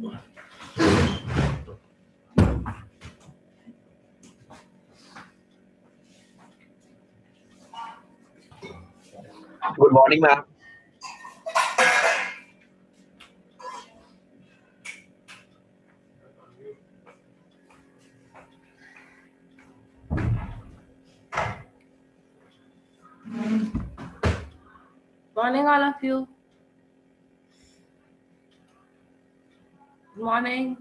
Good morning, ma'am. Morning, all of you. Good morning.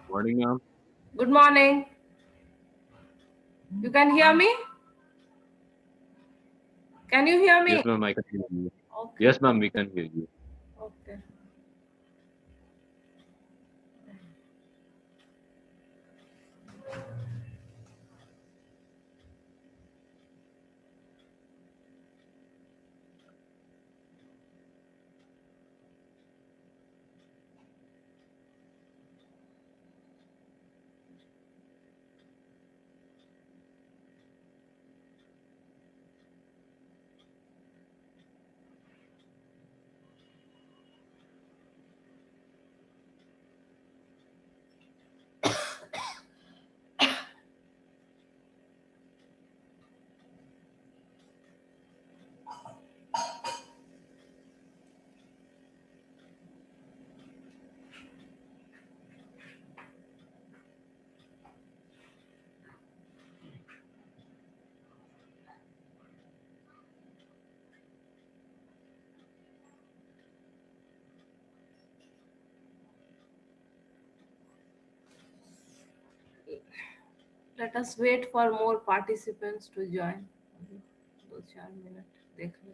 Morning, ma'am. Good morning. You can hear me? Can you hear me? Yes, ma'am, I can hear you. Okay. Yes, ma'am, we can hear you. Okay. Let us wait for more participants to join. 2-4 minutes देख लो.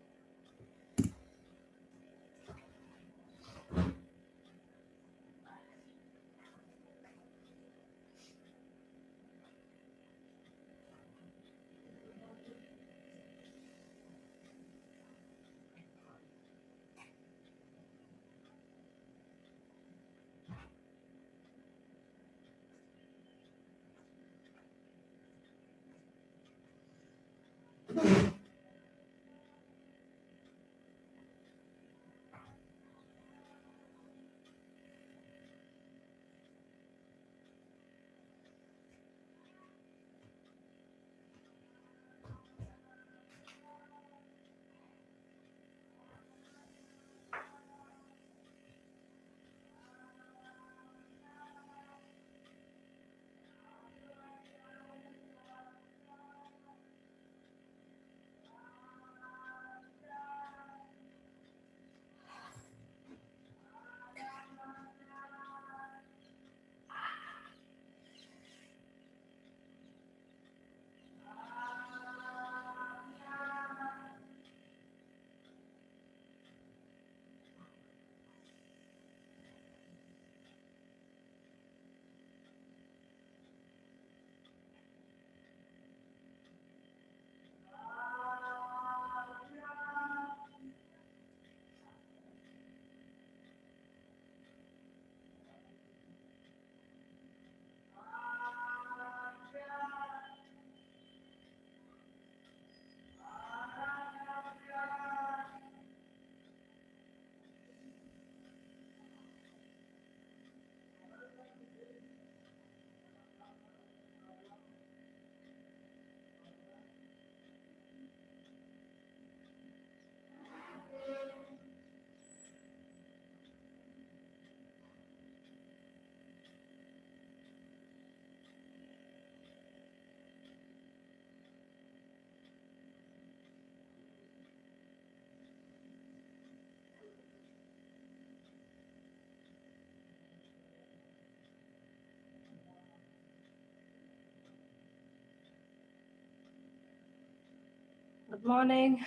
Good morning.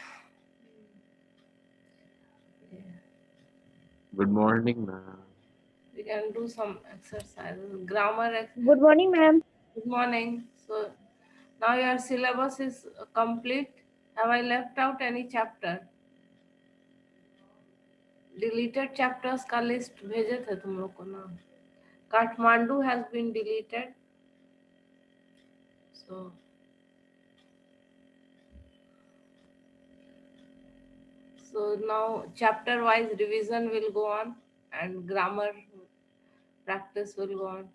Good morning, ma'am. We can do some exercises. Grammar. Good morning, ma'am. Good morning. So now your syllabus is complete. Have I left out any chapter? Deleted chapters का list भेजे थे तुम लोग को ना. Kathmandu has been deleted. So So now chapter wise revision will go on and grammar practice will go on.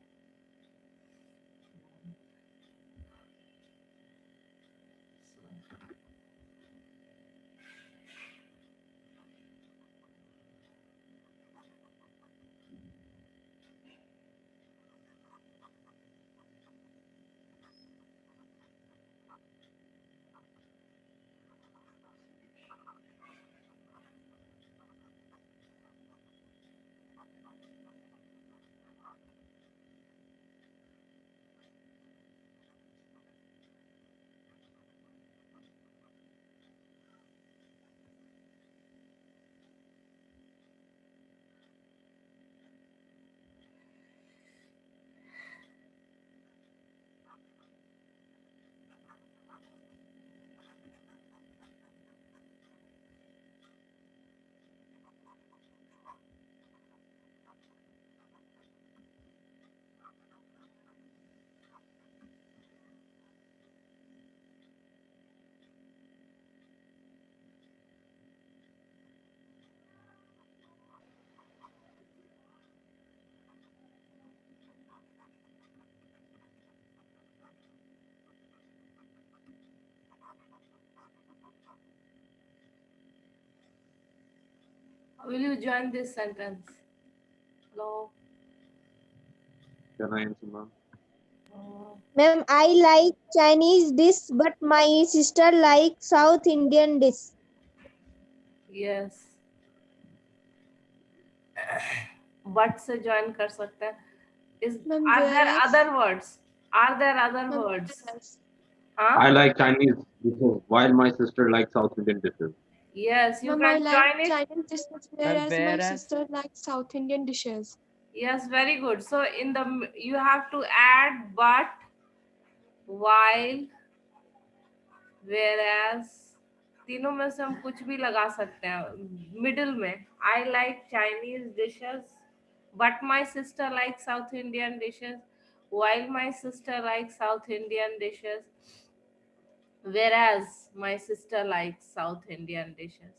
Will you join this sentence? Hello. Can I answer, ma'am? Ma'am, I like Chinese dish, but my sister like South Indian dish. Yes. But से join कर सकते हैं. Ma'am, Are there whereas- other words? Are there other Ma'am, words? whereas- Huh? I like Chinese dishes, while my sister likes South Indian dishes. Yes, you Ma'am, I can like join it. Chinese dishes, whereas my whereas- sister likes South Indian dishes. Yes, very good. So in the you have to add but, while, whereas. तीनों में से हम कुछ भी लगा सकते हैं middle में. I like Chinese dishes, but my sister likes South Indian dishes, while my sister likes South Indian dishes, whereas my sister likes South Indian dishes.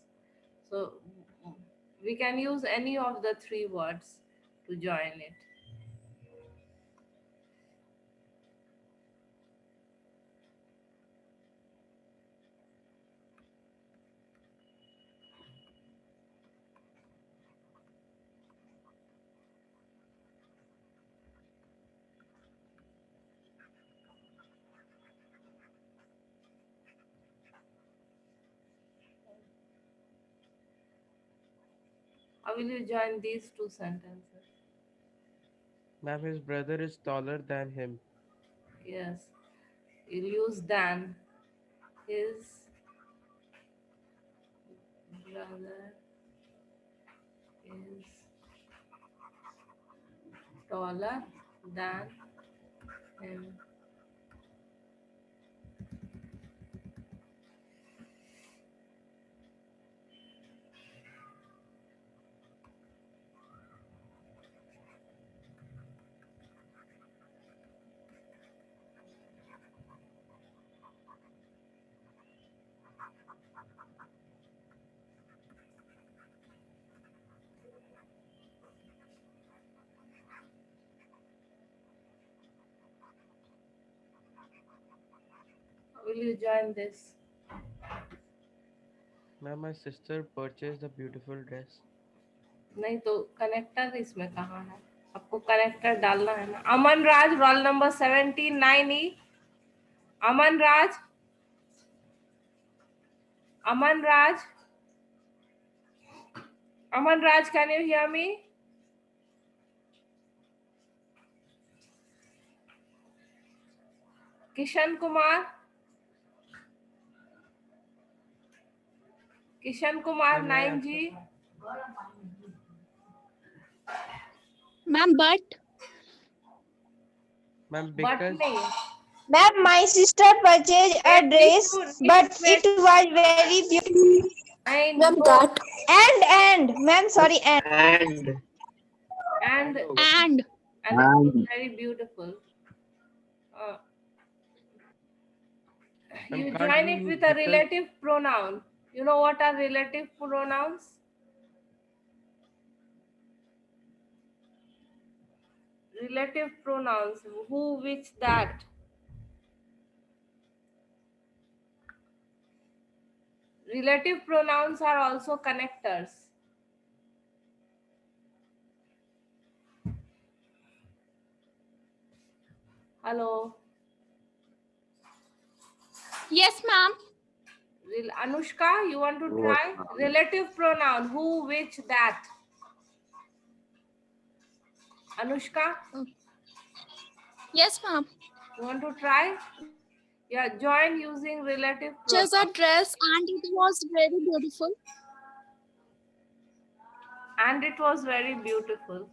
So we can use any of the three words to join it. How will you join these two sentences? Ma'am, his brother is taller than him. Yes, you'll use than. His brother is taller than him. How will you join this? Ma'am, my sister purchased a beautiful dress. नहीं तो connector इसमें कहाँ है? आपको connector डालना है ना. अमन राज, roll number 79E. Aman Raj, Aman Raj, Aman Raj, can you hear me? Kishan Kumar, Kishan Kumar, Can I 9G. Ma'am, but Ma'am, But because नहीं. Ma'am, my sister purchased a Wait, dress, Nitu, but Nitu, wait. it was very beautiful. And Ma'am, no. that. And, ma'am, sorry, and. And and it was very beautiful. You can't join we it use with a because- relative pronoun. You know what are relative pronouns? Relative pronouns, who, which, that. Relative pronouns are also connectors. Hello. Yes, ma'am. Anushka, you want to What, try? ma'am? Relative pronoun, who, which, that. Anushka, Yes, ma'am. you want to try? Yeah, join using relative pronoun. Just a dress and it was very beautiful. And it was very beautiful.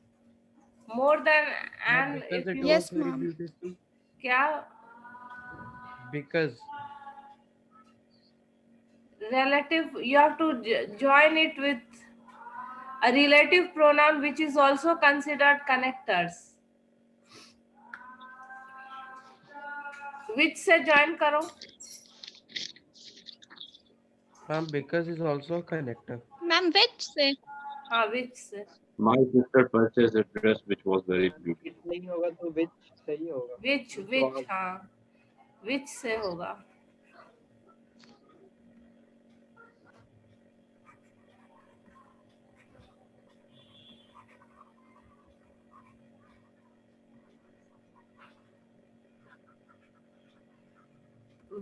More than, Ma'am, and because if it you, Yes, was very ma'am. beautiful. kya, Because relative, you have to join it with a relative pronoun which is also considered connectors. Which se join karo? ma'am, because is also a connector. Ma'am, which say? हाँ, which se. My sister purchased a dress which was very beautiful. It नहीं होगा तो which सही होगा. Which, हाँ. Which से होगा.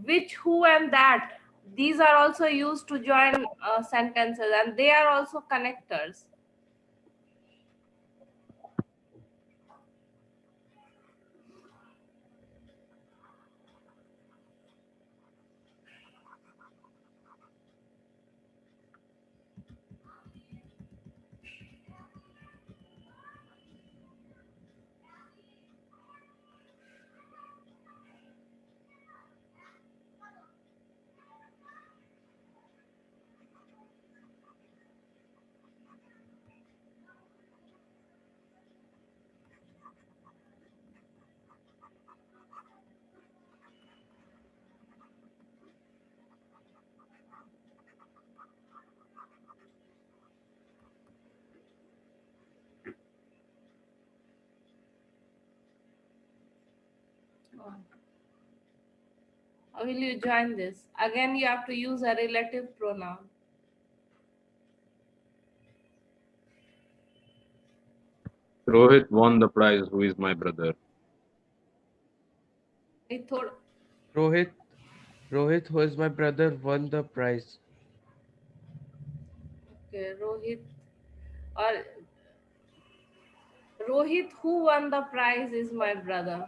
Which, who, and that. These are also used to join sentences, and they are also connectors. How will you join this? Again, you have to use a relative pronoun. Rohit won the prize. Who is my brother? Rohit, Rohit, who is my brother, won the prize. Okay, Rohit. Or Rohit, who won the prize, is my brother.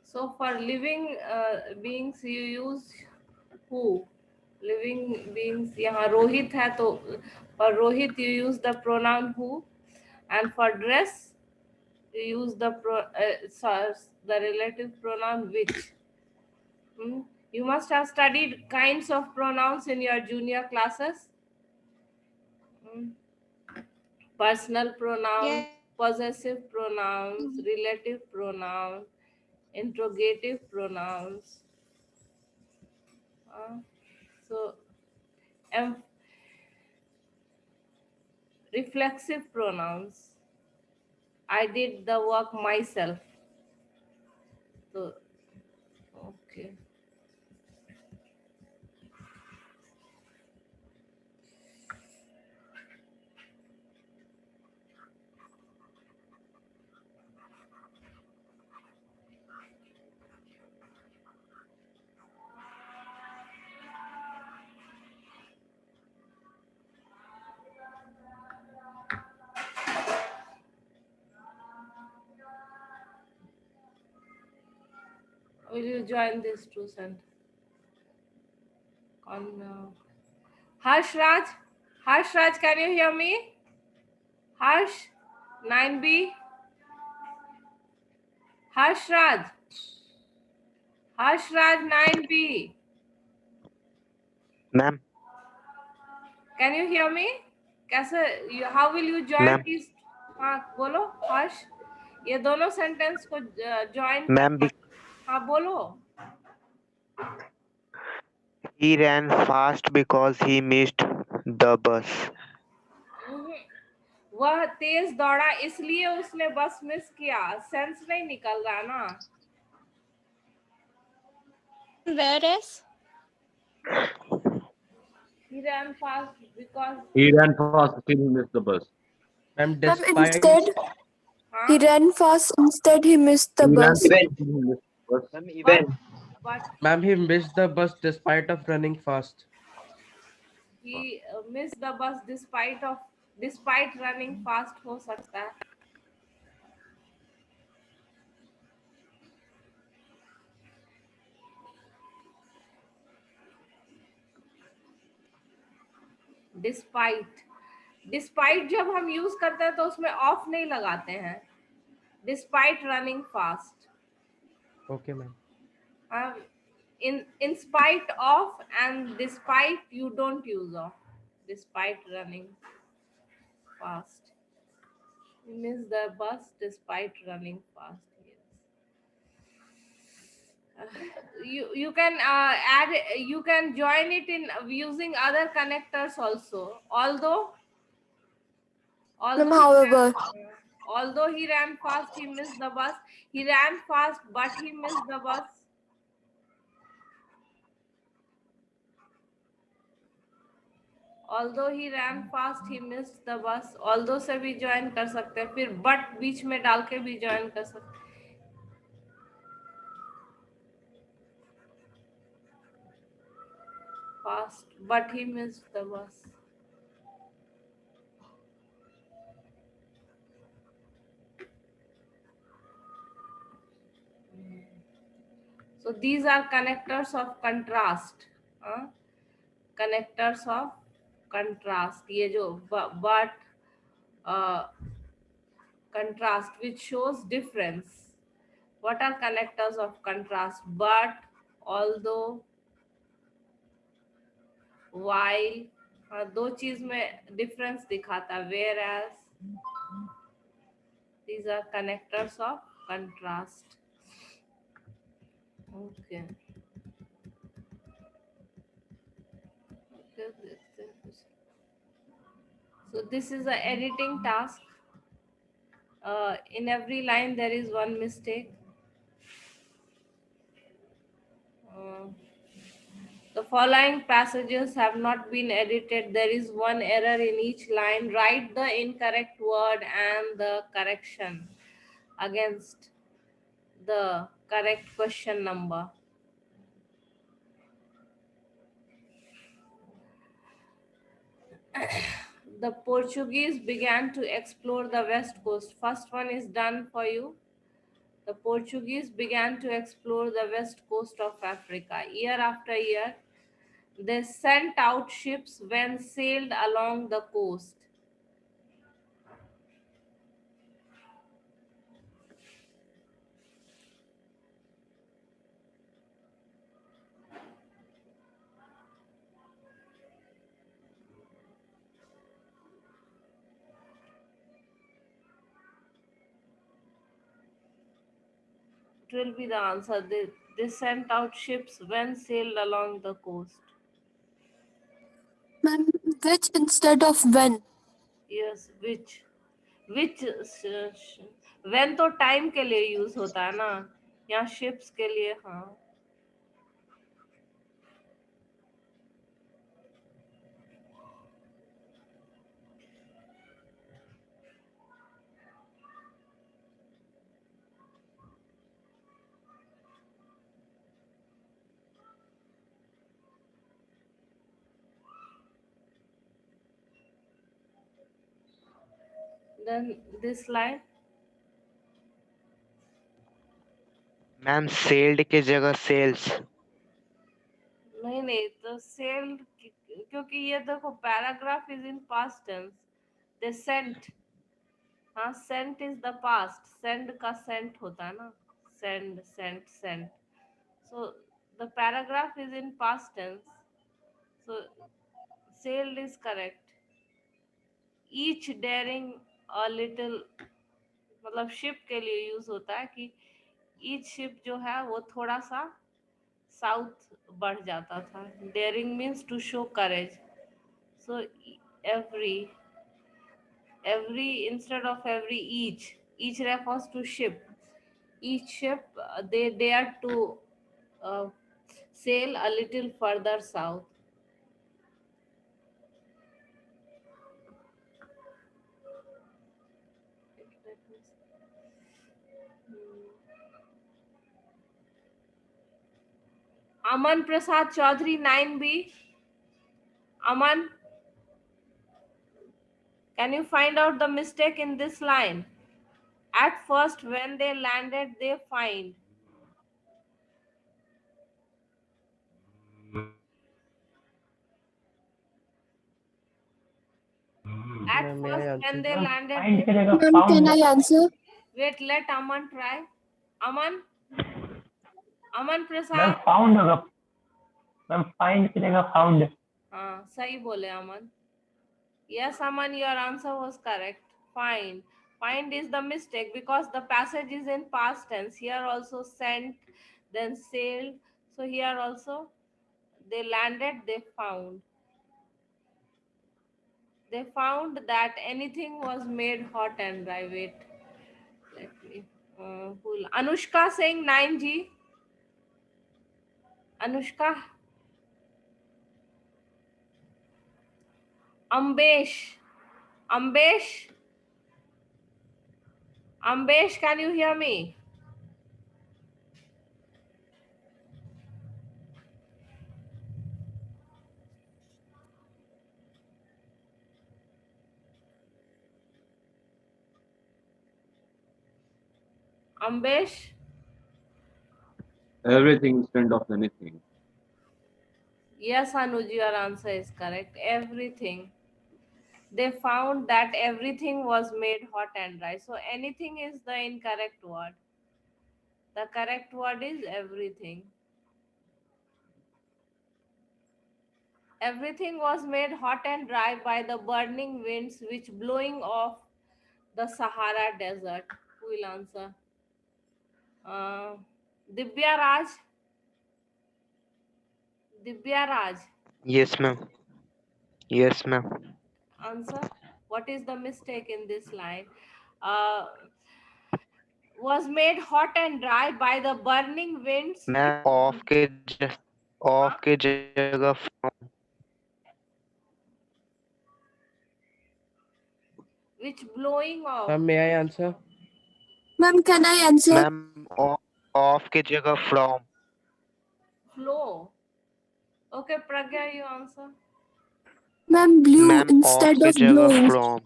So for living beings, you use who. Living beings, यहाँ रोहित है तो for Rohit you use the pronoun who, and for dress you use the the relative pronoun which. Hmm? You must have studied kinds of pronouns in your junior classes. Hmm? Personal pronouns, Yes. possessive pronouns, relative pronouns, interrogative pronouns. So, reflexive pronouns. I did the work myself. So, okay. Will you join this too, send? On Harsh Raj? Harsh Raj, can you hear me? Harsh, 9B. Harsh Raj. Harshraj 9B. Ma'am Can you hear me? कैसे how will you join ma'am these? हाँ बोलो हर्ष, ये दोनों sentence को join ma'am कर। हाँ बोलो। he ran fast because he missed the bus. वह तेज दौड़ा इसलिए उसने बस मिस किया। सेंस नहीं निकल रहा ना। Whereas He ran fast because He ran fast till he missed the bus. Ma'am, Ma'am, despite instead हाँ he ran fast. Instead, he missed the He ran bus. fast Even. till he missed the bus. Ma'am, but even. but ma'am, he missed the bus despite of running fast. he missed the bus despite running fast हो सकता है। Despite जब हम use करते हैं तो उसमें of नहीं लगाते हैं। Despite running fast, Okay, ma'am. in spite of and despite you don't use of। despite running fast, you miss the bus despite running fast, yes। You can add, you can join it in using other connectors also, although Ma'am, however, although he ran fast he missed the bus, he ran fast but he missed the bus। although he ran fast he missed the bus, although से भी join कर सकते हैं, फिर but बीच में डाल के भी ज्वाइन कर सकते हैं। fast but he missed the bus। So these are connectors of contrast। connectors of contrast, ये जो but contrast which shows difference। what are connectors of contrast? but, although, while, दो चीज में डिफरेंस दिखाता है। whereas, these are connectors of contrast। okay, so this is a editing task। in every line there is one mistake। the following passages have not been edited, there is one error in each line, write the incorrect word and the correction against the correct question number। the Portuguese began to explore the west coast, first one is done for you। the Portuguese began to explore the west coast of Africa, year after year they sent out ships when sailed along the coast। it will be the answer, they sent out ships when sailed along the coast। ma'am, which instead of when? yes, which when तो time के लिए use होता है ना, यहाँ ships के लिए। हाँ then this line, ma'am sold के जगह सेल्स। नहीं तो सेल्ड, क्योंकि ये देखो paragraph is in past tense, they sent. हाँ sent is the past, send का सेंट होता है ना, send sent sent, So the paragraph is in past tense. So sailed is correct. Each daring a little, मतलब ship के लिए use होता है कि ईच शिप जो है वो थोड़ा सा साउथ बढ़ जाता था. Daring means to show courage. So every instead of every, each refers to ship. Each ship they dare to sail a little further south. Aman Prasad Chaudhary 9B. Aman, can you find out the mistake in this line? At first, when they landed, they find. At Ma'am, may I first, when answer? they landed, find की जगह Ma'am, can found. I answer? wait, let Aman try. Aman ma'am Prasad. Found होगा. Ma'am find की जगह found. हाँ सही बोले अमन. Yes, Aman, your answer was correct. Find. Find is the mistake because the passage is in past tense. Here also sent, then sailed. So here also they landed, they found. They found that anything was made hot and dry. Wait, let me. Anushka saying 9G. Anushka. Ambesh. Ambesh. Ambesh, can you hear me? Ambesh? Everything instead of anything. Yes, Anuj, your answer is correct. Everything. They found that everything was made hot and dry. So anything is the incorrect word. The correct word is everything. Everything was made hot and dry by the burning winds which blowing off the Sahara desert. Who will answer? Divya Raj. Divya Raj. Yes, ma'am. Yes, ma'am. Answer. What is the mistake in this line? Uh, was made hot and dry by the burning winds ma'am of के जगह which blowing off. Ma'am, may I answer? Ma'am, can I answer? Ma'am of के जगह from. Flow. Okay, Pragya, you answer. Ma'am, blew ma'am of instead के of जगह blowing. From.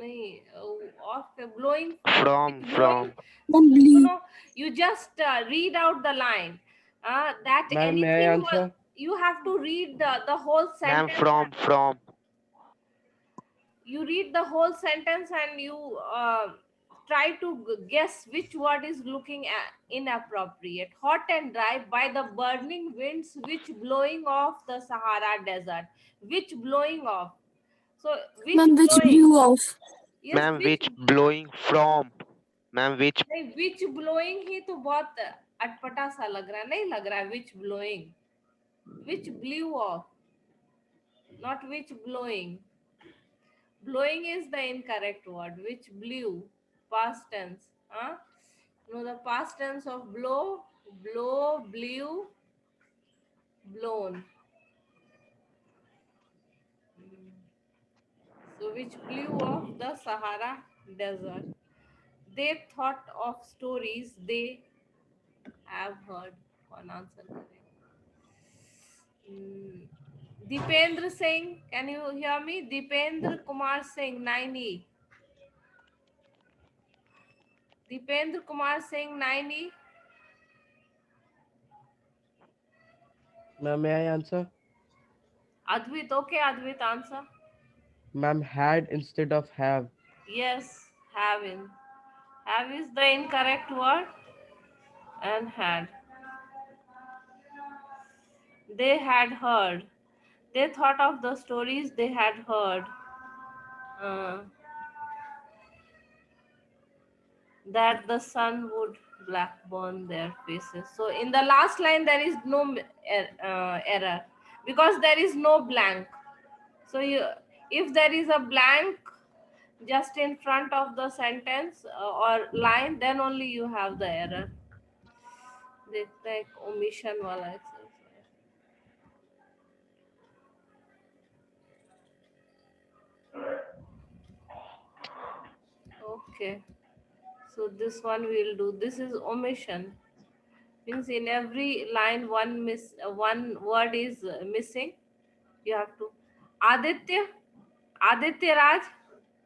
नहीं, off blowing. From. Blowing. Ma'am, No, blew. no. You just read out the line. That Ma'am, may I anything was. answer? You have to read the whole ma'am sentence. from. You read the whole sentence and you try to guess which word is looking inappropriate. Hot and dry by the burning winds which blowing off the Sahara desert. Which blowing off? So which Ma'am, which blowing? blew off. Yes, ma'am which blowing from. Ma'am which. नहीं, which blowing ही तो बहुत अटपटा सा लग रहा है. नहीं लग रहा है which blowing. Which blew off, not which blowing. Blowing is the incorrect word. Which blew, past tense. No, the past tense of blow, blew, blown. So which blew off the Sahara desert. They thought of stories they have heard. One answer correct. Dipendra Singh, can you hear me? Dipendra Kumar Singh, 9E. Dipendra Kumar Singh, 9E. Ma'am, may I answer? Advait, okay, Advait, answer. Ma'am, had instead of have. Yes, having. Have is the incorrect word and had. they had heard. They thought of the stories they had heard. That the sun would black burn their faces. So in the last line there is no error because there is no blank. So if there is a blank just in front of the sentence or line, then only you have the error. देखते हैं एक omission वाला exercise. Okay, so this one we'll do. This is omission. Means in every line one word is missing. You have to. Aditya Raj,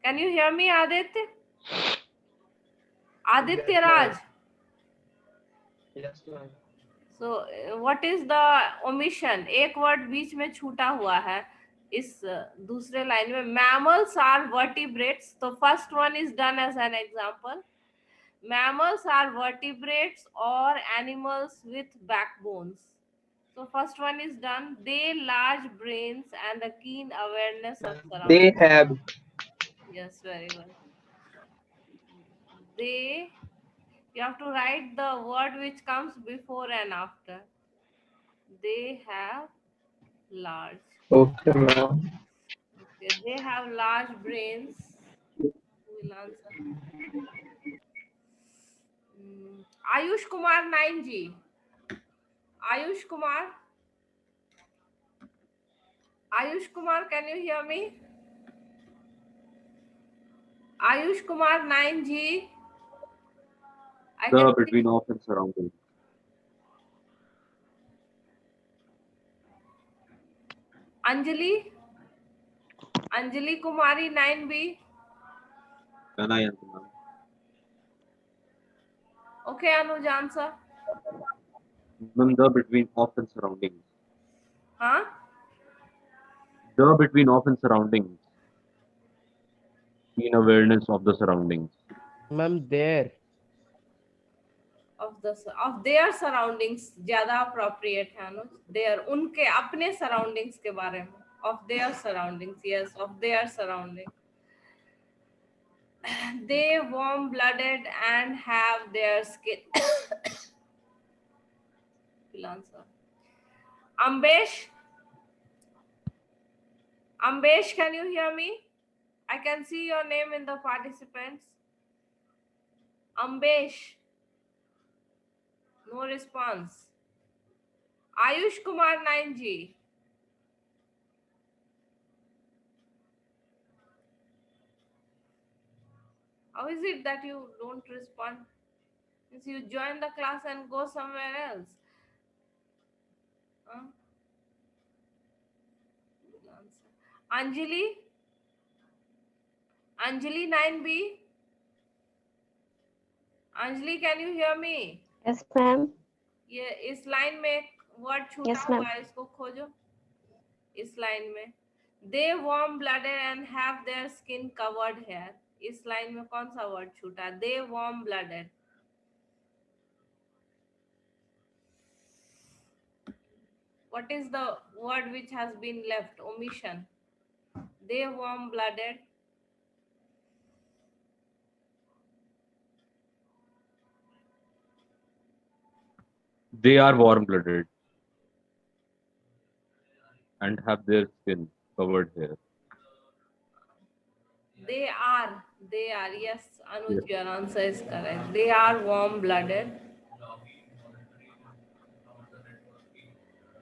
can you hear me, Aditya? Aditya Raj. Yes, ma'am. So what is the omission? एक word बीच में छूटा हुआ है इस दूसरे line में. Mammals are vertebrates. So first one is done as an example. Mammals are vertebrates or animals with backbones. So first one is done. They large brains and a keen awareness of surroundings. They have. Yes, very well. They, you have to write the word which comes before and after. They have large. Okay, ma'am. Okay, they have large brains. Who will answer? Ayush Kumar 9G. Ayush Kumar. Ayush Kumar, can you hear me? Ayush Kumar 9G. The between of and surrounding. Anjali. Anjali Kumari 9B. Can I answer, ma'am? Okay, Anuj, answer. Ma'am, the between of and surroundings. Huh? The between of and surroundings. Keen awareness of the surroundings. Ma'am, there. Of their surroundings ज्यादा appropriate है अनुज. Their उनके अपने surroundings के बारे में. Of their surroundings, yes, of their surroundings. They warm-blooded and have their skin. Will answer. Ambesh. Ambesh, can you hear me? I can see your name in the participants. Ambesh. No response. Ayush Kumar 9G. How is it that you don't respond? Since you join the class and go somewhere else. Huh? Anjali? Anjali 9B? Anjali, can you hear me? Yes, ma'am. ये इस line में एक word छूटा Yes, ma'am. हुआ है, इसको खोजो. इस लाइन में they warm blooded and have their skin covered hair. इस लाइन में कौन सा वर्ड छूटा? they warm blooded. What is the word which has been left? Omission. They warm blooded. They are warm-blooded and have their skin covered here. They are, yes, Anuj, yes. Your answer is correct. They are warm-blooded.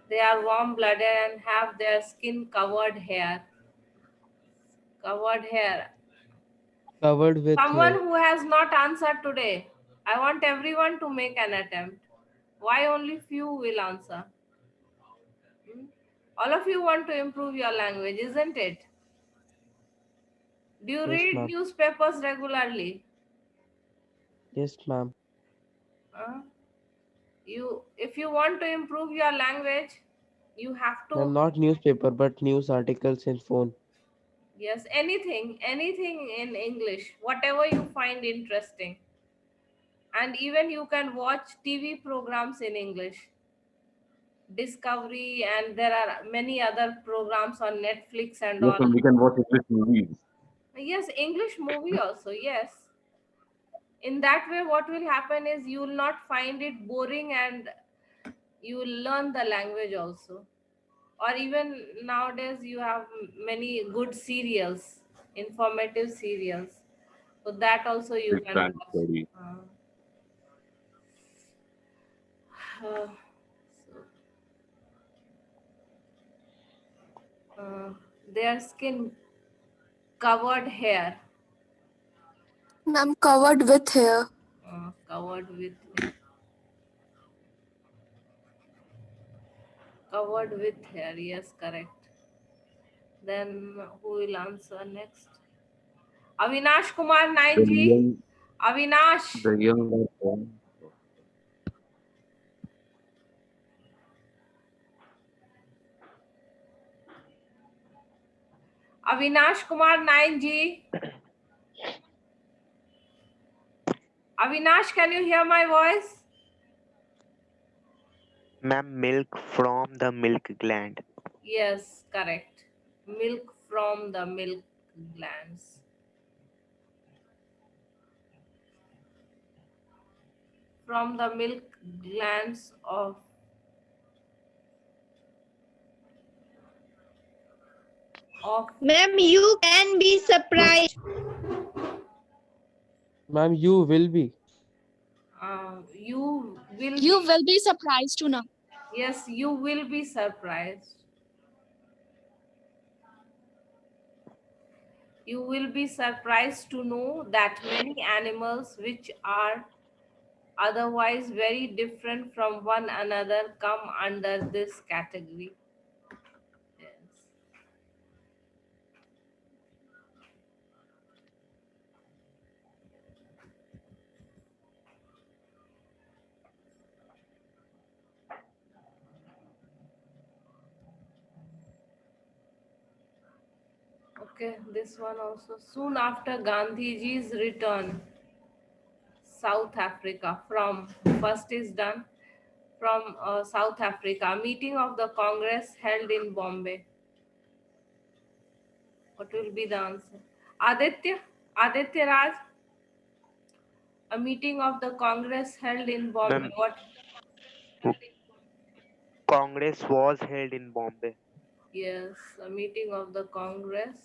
They are warm-blooded and have their skin covered hair. Covered hair. Covered with Someone hair. who has not answered today. I want everyone to make an attempt. Why only few will answer? All of you want to improve your language, isn't it? Do you Yes, read ma'am. newspapers regularly? Yes, ma'am. If you want to improve your language, you have to. Ma'am, not newspaper, but news articles in phone. Yes, anything in English, whatever you find interesting. And even you can watch TV programs in English. Discovery, and there are many other programs on Netflix and Yes, all. and we can watch English movies. Yes, English movie also, yes. In that way, what will happen is you will not find it boring and you will learn the language also. Or even nowadays, you have many good serials, informative serials. So that also you Big can fan watch. study. Uh, their skin covered hair, Ma'am, covered with hair. covered with covered with hair. Yes, correct. Then who will answer next? Avinash Kumar The 9G. young, Avinash. the young. Avinash Kumar 9G. Avinash, can you hear my voice? Ma'am, milk from the milk gland. Yes, correct. Milk from the milk glands. From the milk glands of Ma'am, you can be surprised. Ma'am, you will be. you will You be, will be surprised to know. yes, you will be surprised. You will be surprised to know that many animals which are otherwise very different from one another come under this category. Yes. Okay, this one also. Soon after Gandhiji's return, South Africa from, first is done, from South Africa, meeting of the Congress held in Bombay. What will be the answer? Aditya Raj, a meeting of the Congress held in Bombay. Ma'am, What? Congress was held in Bombay. Yes, a meeting of the Congress.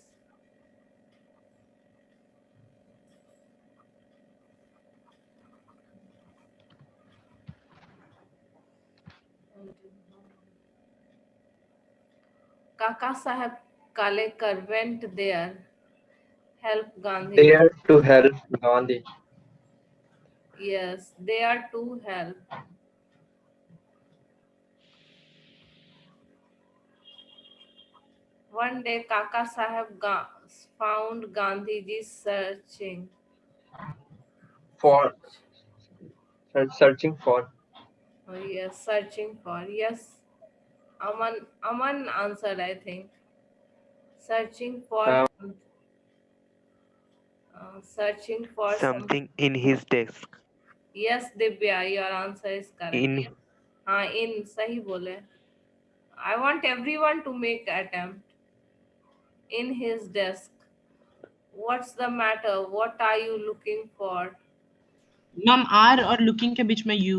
Kaka Saheb Kalekar went there, help Gandhi. There to help Gandhi. Yes, there to help. One day, Kaka Saheb found Gandhiji searching. For searching for. Oh, yes, searching for. Yes, Aman answered, I think. Searching for. Searching for some. Something in his desk. Yes, Divya, your answer is correct. In In sahi bole. I want everyone to make attempt. In his desk. What's the matter? What are you looking for? Ma'am are और looking के बीच में you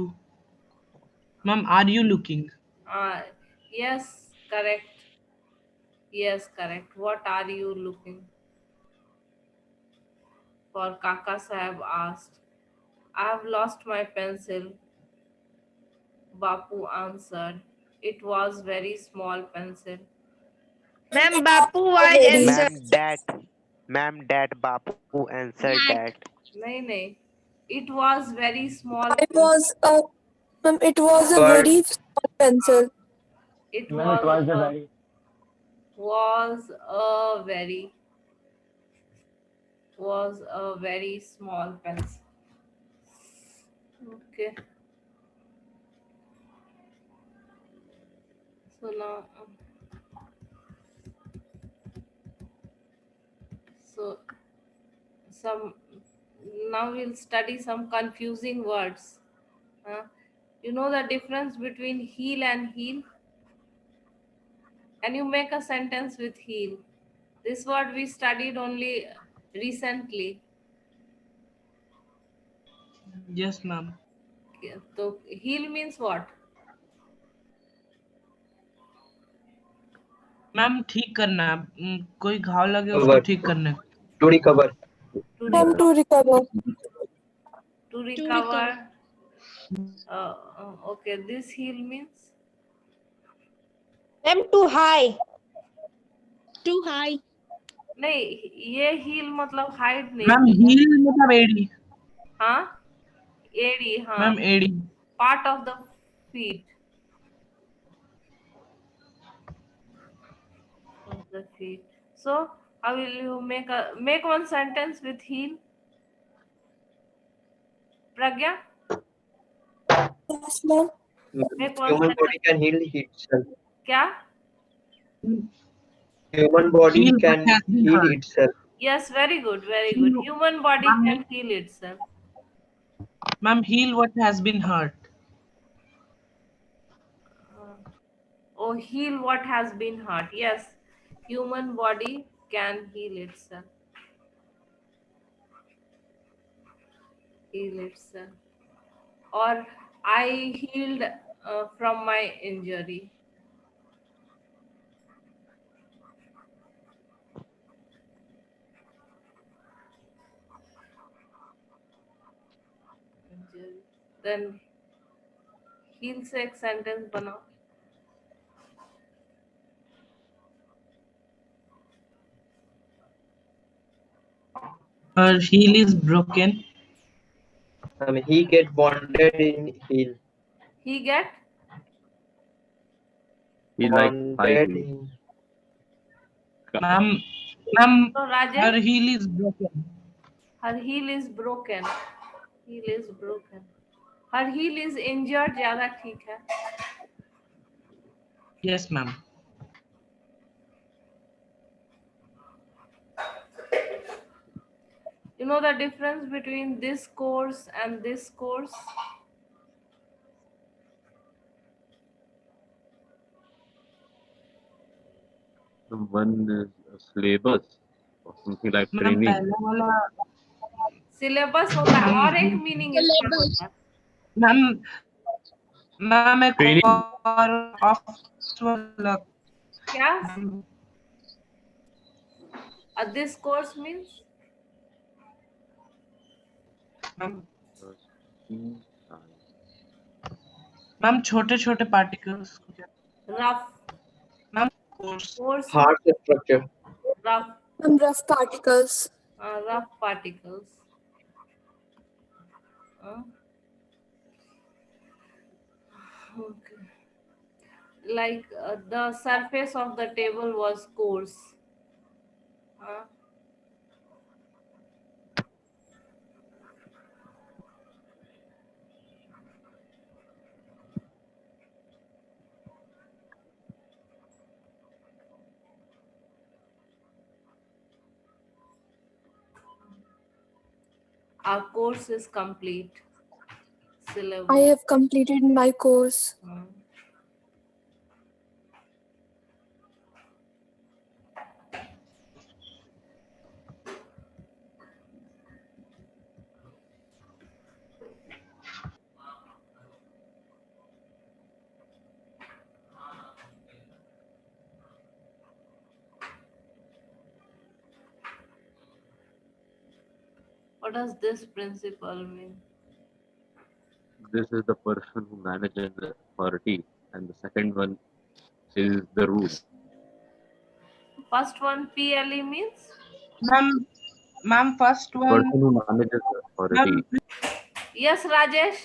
ma'am are you looking Yes, correct. Yes, correct. What are you looking for? Kaka Sahib asked. I have lost my pencil. Bapu answered. It was very small pencil. Ma'am, Bapu was answered. Ma'am, that Bapu answered that. Nahi. It was very small. It was a, ma'am, it was a But very small pencil. It Ma'am, it was a very was a very small pencil. Okay. So now, now we'll study some confusing words. You know the difference between heel and heel? Can you make a sentence with heal? This word we studied only recently. Yes, ma'am. So heal means what? Ma'am ठीक करना कोई घाव लगे उसको Cover. ठीक करने को। To recover. To Ma'am, to recover. to recover. Okay, this heal means Ma'am, too high. Too high. नहीं, ये heal मतलब hide नहीं मैम होता। हील मतलब एड़ी। हाँ, एड़ी, हाँ, मैम एड़ी। part of the feet. Of the feet. So how will you make one sentence with heal? Pragya, Yes, ma'am. make one Human sentence. body can heal itself. क्या? Human body Heal what can has been heal hurt. itself. Yes, very good, very good. Human body can heal itself. Ma'am heal what has been hurt. Oh, heal what has been hurt. Yes, human body can heal itself. Heal itself. Or I healed from my injury. Then heal से एक sentence बनाओ. Her heel is broken. He get wounded in heel. He get He likes high Wounded heels. in. Ma'am, so her Rajesh, heel is broken. her heel is broken. Heel is broken. Her heel is injured. ज़्यादा ठीक है. Yes, ma'am. You know the difference between this course and this course? One is a syllabus or something like ma'am training. पहला वाला syllabus होता है और एक meaning इसका Syllabus. होता है. मैम मैम एक Training. और ऑफ वाला क्या? This course means मैम छोटे छोटे पार्टिकल्स को क्या rough. Ma'am course Course Hard structure. rough. Ma'am, rough particles. Rough particles. Okay. Like the surface of the table was coarse. Our course is complete. Syllabus. I have completed my course. What does this principle mean? This is the person who manages the authority, and the second one is the rule. First one PLE means? Ma'am first The one person who manages the authority. Yes, Rajesh.